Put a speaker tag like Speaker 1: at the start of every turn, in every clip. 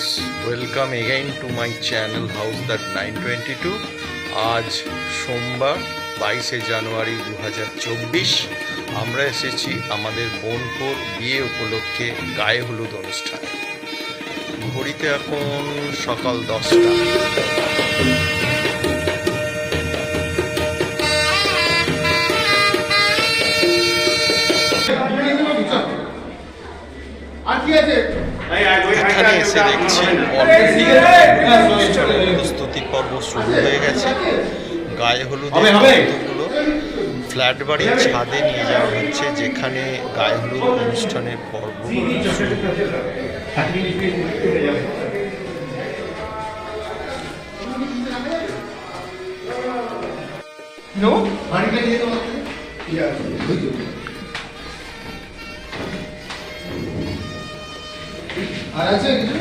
Speaker 1: friends, welcome again to my channel House That 922। आज সোমবার 22 জানুয়ারি 2024 আমরা এসেছি আমাদের বোনপুর বিয়ে উপলক্ষে গায়ে হলুদ অনুষ্ঠানে। ঘড়িতে এখন সকাল 10টা। এখানে এসে দেখছি অলরেডি প্রস্তুতি পর্ব শুরু হয়ে গেছে। গায়ে হলুদের তত্ত্বগুলো ফ্ল্যাট বাড়ির ছাদে নিয়ে যাওয়া হচ্ছে, যেখানে গায়ে হলুদ অনুষ্ঠানের পর্ব শুরু।
Speaker 2: আর আছে কিছু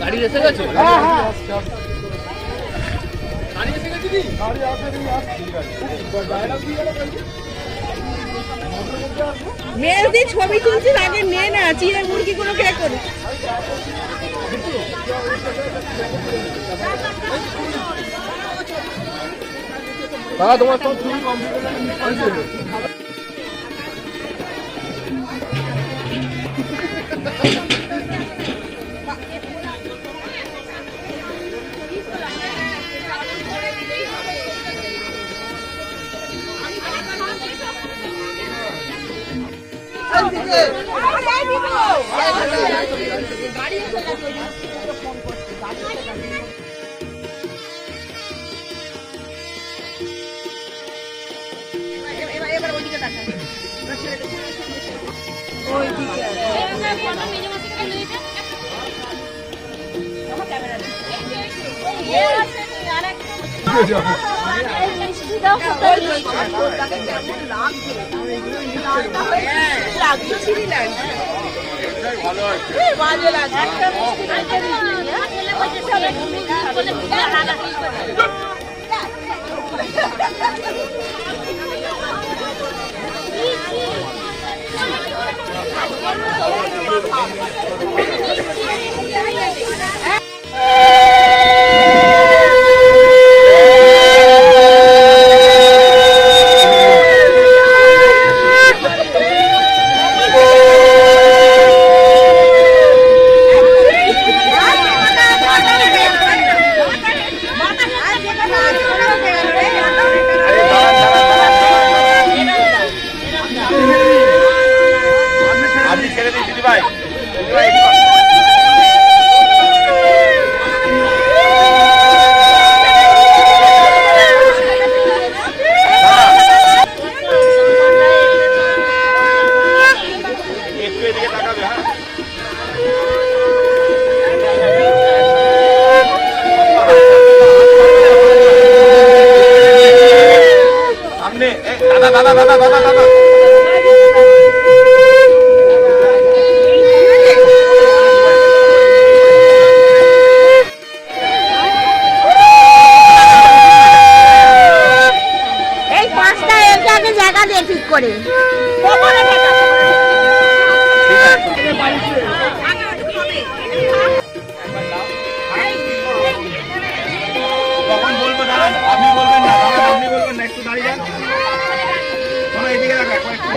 Speaker 3: গাড়ি এসে গেছে। হ্যাঁ হ্যাঁ গাড়ি এসে গেছে কি গাড়ি আসেনি।
Speaker 4: মেয়েদি ছবি তুলছিস, আগে নে না, চিড়ে মুরগি গুলো কে করে।
Speaker 3: দাদা তোমার তো ছবি কমপ্লিট হয়েছে।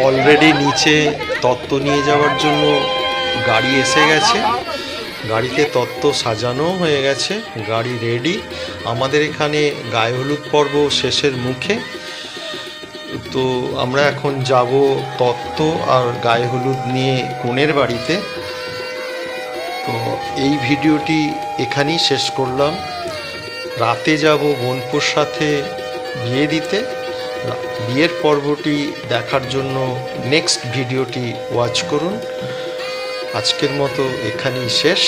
Speaker 1: অলরেডি নিচে তত্ত্ব নিয়ে যাওয়ার জন্য গাড়ি এসে গেছে। গাড়িতে তত্ত্ব সাজানো হয়ে গেছে, গাড়ি রেডি। আমাদের এখানে গায়ে হলুদ পর্ব শেষের মুখে, তো আমরা এখন যাব তত্ত্ব আর গায়ে হলুদ নিয়ে কনের বাড়িতে। তো এই ভিডিওটি এখানেই শেষ করলাম। রাতে যাব বোনপুর সাথে বিয়ে দিতে। বিয়ের পর্বটি দেখার জন্য নেক্সট ভিডিওটি ওয়াচ করুন। আজকের মতো এখানেই শেষ।